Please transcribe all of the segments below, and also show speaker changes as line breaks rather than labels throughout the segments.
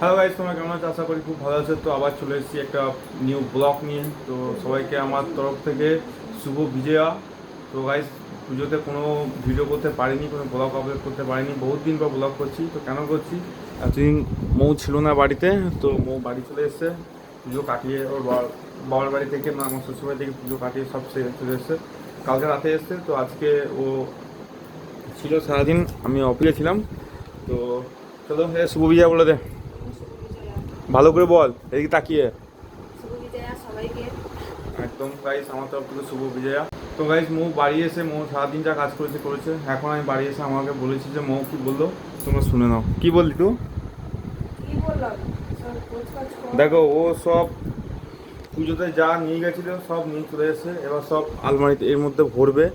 Hello guys, তোমরা কেমন আছো? আশা করি খুব ভালো আছো। তো আবার চলে এসেছি একটা নিউ ব্লগ নিয়ে। তো সবাইকে আমার তরফ থেকে শুভ বিজয়া। তো গাইস, পুজোতে কোনো ভিডিও করতে পারিনি, কোনো ব্লগ আপলোড করতে পারিনি, বহুত দিন পর ব্লগ করছি। তো কেন করছি, এতদিন মৌ ছিল না বাড়িতে, তো মৌ বাড়ি চলে এসছে পুজো কাটিয়ে। ওর বাবার বাড়ি থেকে না, আমার শ্বশুরবাড়ি থেকে পুজো কাটিয়ে সব চলে এসছে। কালকে রাতে এসছে, তো আজকে ও ছিল সারাদিন, আমি অফিসে ছিলাম। তো চলো শুভ বিজয়া বলে দে,
শুভ বিজয়া।
ভালো করে বল, এদিকে তাকিয়ে।
শুভ বিজয়া সবাইকে।
একদম গাইস, আমার তরফ থেকে শুভ বিজয়া। তো গাইস, মৌ বাড়ি এসে, মৌ সারাদিন যা কাজ করেছে। এখন আমি বাড়ি এসে আমাকে বলেছি যে মৌ কি বললো, তোমরা শুনে নাও। কি বললি তুই?
কি বললাম? সব কোচ কাজ কর।
দেখো, ও সব পুজোতে যা নিয়ে গেছিলো সব নিয়ে চলে এসেছে, এবার সব আলমারিতে এর মধ্যে ভরবে।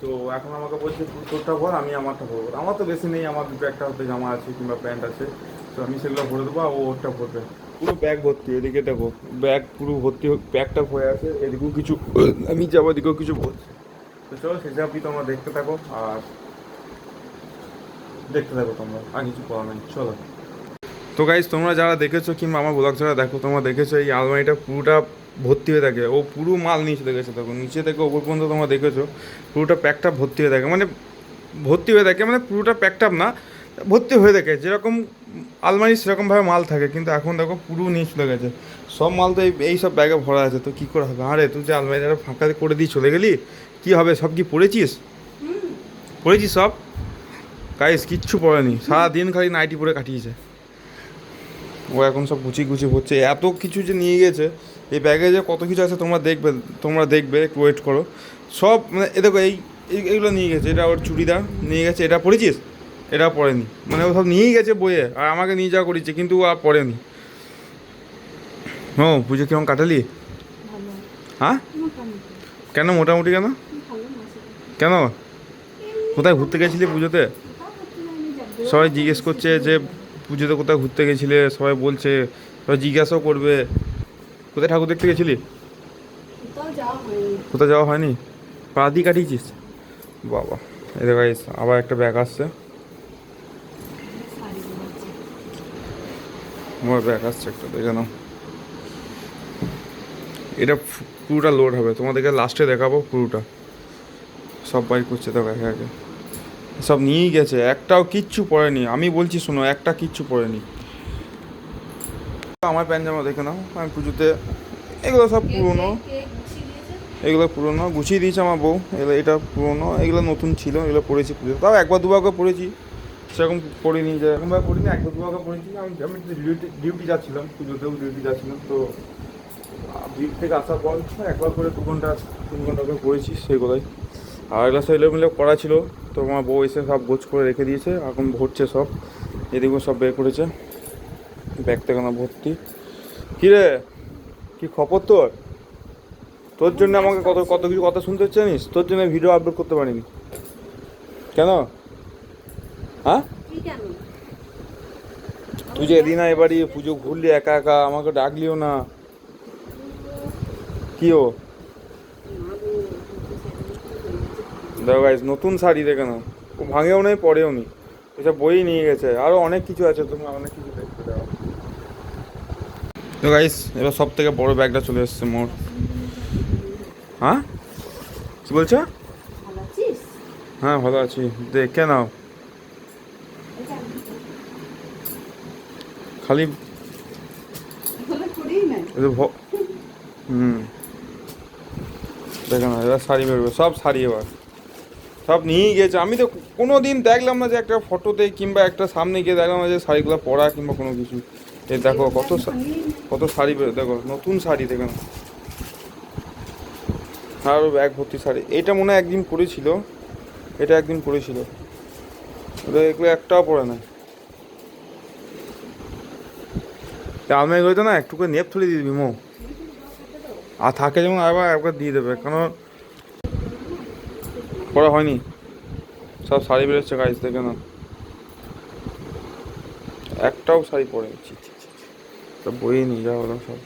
তো এখন আমাকে বলছে তুই তোরটা ভর, আমি আমারটা ভরবো। আমার তো বেশি নেই, আমার দুটো একটা হতে জামা আছে কিংবা প্যান্ট আছে, তো আমি সেগুলো ভরে দেবো, আর ও ওরটা ভরবে। পুরো ব্যাগ ভর্তি, এদিকে দেখো ব্যাগ পুরো ভর্তি, ব্যাগটা হয়ে আছে, এদিকেও কিছু আমি যাবো, এদিকেও কিছু ভরছে। তো চলো সেসবই তোমরা দেখতে থাকো, আর দেখতে থাকো তোমরা, আর কিছু করার নেই, চলো। তো গাইজ, তোমরা যারা দেখেছো কিংবা আমার ব্লগ যারা দেখো, তোমরা দেখেছো এই আলমারিটা পুরোটা ভর্তি হয়ে থাকে। ও পুরো মাল নিয়ে চলে গেছে, দেখো নিচে থেকে ওপর পর্যন্ত তোমরা দেখেছো পুরোটা প্যাকটা ভর্তি হয়ে থাকে, মানে ভর্তি হয়ে থাকে মানে পুরোটা প্যাকটাপ না, ভর্তি হয়ে থাকে। যেরকম আলমারি সেরকমভাবে মাল থাকে, কিন্তু এখন দেখো পুরো নিয়ে চলে গেছে। সব মাল তো এই সব ব্যাগে ভরা আছে, তো কী করে হবে? আরে তুই যে আলমারিটা ফাঁকা করে দিয়ে চলে গেলি, কী হবে? সব কি পড়েছিস? পড়েছিস সব? গাইস, কিচ্ছু পড়েনি, সারাদিন খালি নাইটি পরে কাটিয়েছে। ও এখন সব গুছিয়ে হচ্ছে, এত কিছু যে নিয়ে গেছে এই ব্যাগে, যে কত কিছু আছে তোমরা দেখবে একটু ওয়েট করো। সব মানে এ দেখো, এইগুলো নিয়ে গেছে। এটা ওর চুড়িদার নিয়ে গেছে, এটা পরেছিস? এটা পরেনি, মানে ও সব নিয়েই গেছে বইয়ে, আর আমাকে নিয়ে যাওয়া করেছে, কিন্তু ও আর পরেনি। ও পুজো কেমন কাটালি?
ভালো।
হ্যাঁ?
মোটামুটি।
কেন মোটামুটি কেন?
ভালো না সেটা।
কেন?
এমনি
কোথায় ঘুরতে
কোথাও
গেছিলি পুজোতে?
কোথাও করতে যাইনি, যা বেরোনোর
সবাই
কথা
জিজ্ঞেস
বলছি
করছে
সেগুলোই
যে
গেল।
পুজোতে কোথায় ঘুরতে গেছিলে, সবাই বলছে, সবাই জিজ্ঞাসাও করবে। কোথায় ঠাকুর দেখতে গেছিলি?
কোথাও যাওয়া হয়নি।
কোথাও যাওয়া হয়নি? পা দিয়ে কাটিয়েছিস? বাবা, এদের গাইস আবার একটা ব্যাগ আসছে।
শাড়ি বেরোচ্ছে।
আমার ব্যাগ আসছে একটা, দেখে নাও। এটা পুরোটা লোড হবে, তোমাদেরকে লাস্টে দেখাবো পুরোটা। সব বাইর করছে তো একে একে, সব নিয়েই গেছে, একটাও কিচ্ছু পড়েনি। আমি বলছি শোনো, একটা কিচ্ছু পড়েনি। আমার প্যান্ট জামা দেখে নাও, আমি পুজোতে এগুলো সব
কে কে
পুরনো।
কে গুছিয়ে দিয়েছে?
এগুলো পুরনো গুছিয়ে দিয়েছে আমার বউ, এগুলো এটা পুরনো, এগুলো নতুন ছিল, এগুলো পড়েছি পুজো, তাও একবার দুবার করে পড়েছি। সেরকম পড়িনি, যে এরকমভাবে পড়িনি, একবার দুবার করে পড়েছি। আমি আমি ডিউটি যাচ্ছিলাম, পুজোতেও ডিউটি যাচ্ছিলাম, তো ডিউটি থেকে আসার পর একবার করে 2 ঘন্টা 3 ঘন্টা করে পড়েছি সেগুলোই। আর এগুলো সব এলোমেলো করা ছিল, তো আমার বউ এসে সব গোছ করে রেখে দিয়েছে, এখন ভরছে সব। এদিকেও সব বের করেছে, ব্যাগ থেকে না ভর্তি। কী রে, কী খবর তোর? তোর
খুব
জন্য আমাকে
ব্যস্ত
কত
আছি।
কত কিছু কথা শুনতে হচ্ছে জানিস, তোর জন্য ভিডিও আপলোড করতে পারিনি। কেন? হ্যাঁ?
কি কেন?
তুই
আমি
যে এদিন
ব্যস্ত
এবারই
আছি,
পুজো
ব্যস্ত
ঘুরলি একা একা, আমাকে ডাকলিও না।
কিন্তু
কি ও?
না গো, কিন্তু সেদিন একটু হয়ে গেছে ভালো।
দেখো গাইস, নতুন শাড়ি দেখে নাও, ও ভাঙেও নেই পরেও নি, এসব বই নিয়ে গেছে। আরও অনেক কিছু আছে, তুমি অনেক কিছু দেখতে দাও। তো গাইস, এবার সব থেকে বড় ব্যাগটা চলে এসছে মোর।
বাসনগুলো সব এখানেই রাখি।
হ্যাঁ? কি বলছো?
ভালো আছিস?
হ্যাঁ ভালো আছি, দেখে নাও।
এই যে আমি তো
খালি
এগুলো করেই নাই।
এই যে হুম, দেখে নাও, এবার শাড়ি বেরোবে, সব শাড়ি এবার সব নিয়েই গেছে। আমি তো কোনো দিন দেখলাম না যে একটা ফটোতে কিংবা একটা সামনে গিয়ে দেখলাম না যে শাড়িগুলো পরা কিংবা কোনো কিছু। এই দেখো
এগুলো
কত
আমি ভাঙিই নাই।
কত শাড়ি বেরো, দেখো নতুন শাড়ি দেখে নাও, আর ব্যাগ ভর্তি শাড়ি। এটা মনে হয় একদিন পরেছিল, এটা একদিন পরেছিল, এগুলো একটাও পরে না। আলমারি হইতো না, একটু করে নেপ তুলে দিয়ে দিবি মো, আর থাকে যেমন আবার একবার দিয়ে দেবে, কেন পরা হয়নি। সব শাড়ি বেরোচ্ছে গাইজ, দেখে না, একটাও শাড়ি পরেনি। ছি ছি ছি ছি। সব বইয়ে নিয়ে যাওয়া হলো সব।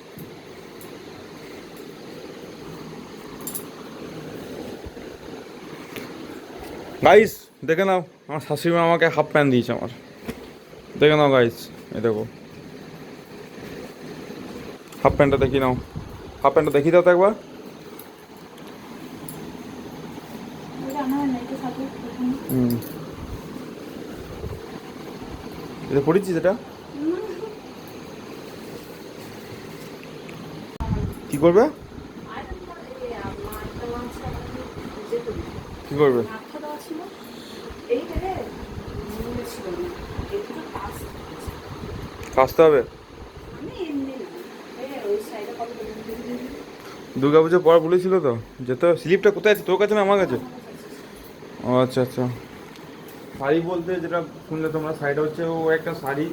গাইস দেখে নাও, আমার শাশুড়ি মা আমাকে হাফ প্যান্ট দিয়েছে আমার, দেখে নাও গাইস, এই দেখো হাফ প্যান্টটা দেখি নাও, হাফ প্যান্টটা দেখি দাও তো একবার।
জানা হয় না এটা সাথে
হুম, এটা পড়েছিস এটা কি করবে, কি করবে?
মাথা দেওয়া ছিল এইটারে মনে ছিল না একটু পাস
কাচতে হবে।
আমি এমনি না ওই সাইডে কত
দুর্গা পুজোর পর বলেছিল তো যেতে হবে। স্লিপটা কোথায় আছে, তোর কাছে না আমার কাছে? ও আচ্ছা আচ্ছা। শাড়ি বলতে যেটা শুনলে তোমরা, শাড়িটা হচ্ছে ও একটা শাড়ি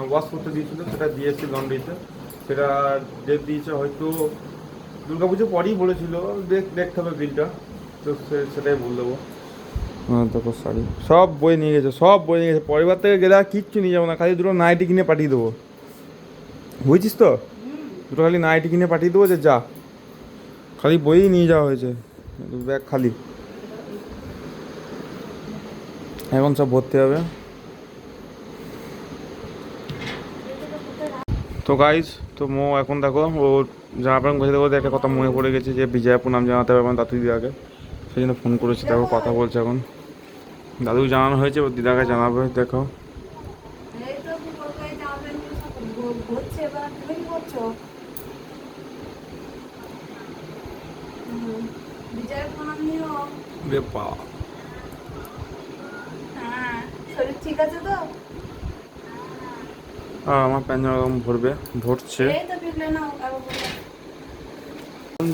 ওয়াশ করতে দিয়েছিল, সেটা দিয়েছে লন্ড্রিতে। সেটা ডেট দিয়েছে হয়তো দুর্গা পুজোর পরেই বলেছিল, দেখতে হবে বিলটা, তো সেটাই বল দেবো। হ্যাঁ তারপর শাড়ি সব বই নিয়ে গেছে, সব বই নিয়ে গেছে। পরিবার থেকে গেলে আর কিচ্ছু নিয়ে যাবো না, খালি দুটো নাইটি কিনে পাঠিয়ে দেবো, বুঝছিস তো? দুটো খালি নাইটি কিনে পাঠিয়ে দেবো যে যা, খালি বইই নিয়ে যাওয়া হয়েছে, ব্যাগ খালি। এখন সব ভর্তি হবে। তো গাইজ, তো মো এখন দেখো ও জামা প্যান্ট গোছাতে বলতে একটা কথা মনে পড়ে গেছে যে বিজয়াপুর নাম জানাতে হবে আমার দাদু দিদাকে, সেই জন্য ফোন করেছি। দেখো কথা বলছে এখন, দাদু জানানো হয়েছে, ওর দিদাকে জানাবে। দেখো
এই তো কি বলবো এই যাবেন ঘুরছে এবার তুমি কি করছো বিজয়ের প্রণাম নিও
রে পা,
হ্যাঁ শরীর ঠিক আছে তো
আমার প্যান্ট জামা এরকম ভরবে, ভরছে।
এই তো পিছলে নাও আবার বলো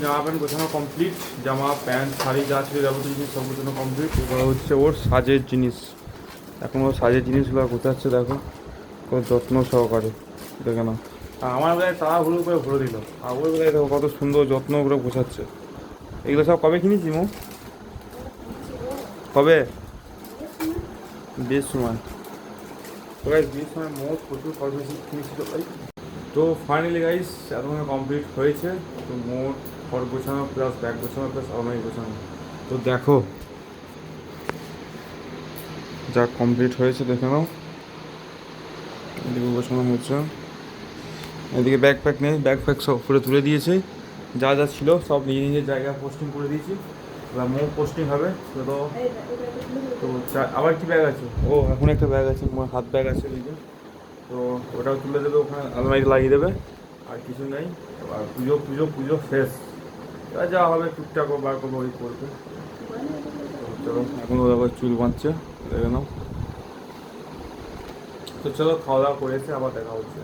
জামা প্যান্ট গোছানো কমপ্লিট, জামা প্যান্ট শাড়ি যা ছিল যাবতীয় জিনিস সব গোছানো কমপ্লিট। এবার হচ্ছে ওর সাজের জিনিস, এখন ওর সাজের জিনিসগুলো গোছাচ্ছে। দেখো কত যত্ন সহকারে, দেখে না। আর আমার বেলায় তাড়াহুড়ো করে ভরে দিল, আর ওর বেলায় দেখো কত সুন্দর যত্ন করে গোছাচ্ছে। এগুলো সব কবে কিনেছি মো, কবে? বিয়ের সময়। তো গাইস বিয়ের সময় মোট প্রচুর কসমেটিক কিনেছিল ভাই। তো ফাইনালি গাইস এতক্ষণে কমপ্লিট হয়েছে। তো মোট ঘর গোছানো প্লাস ব্যাগ গোছানো প্লাস আলমারি গোছানো, তো দেখো যা কমপ্লিট হয়েছে দেখে নাও। এদিকে গোছানো হয়েছে, এদিকে ব্যাগ প্যাক নেই, ব্যাগ প্যাক সব উপরে তুলে দিয়েছে, যা যা ছিল সব নিজের নিজের জায়গায় পোস্টিং করে দিয়েছি। এবার মোট পোস্টিং হবে তো। তো আবার কি ব্যাগ আছে, ও এখন একটা ব্যাগ আছে, হাত ব্যাগ আছে ওই যে, তো ওটাও তুলে দেবে, ওখানে আলমারি লাগিয়ে দেবে। আর কিছু নেই। আর পুজো পুজো পুজো শেষ, এবার যা হবে টুকটাক বার করবো, ওই করবে। তো চলো এখন ও আবার চুল বাঁধছে, দেখে নাও। তো চলো খাওয়া দাওয়া করেছে, আবার দেখা হচ্ছে।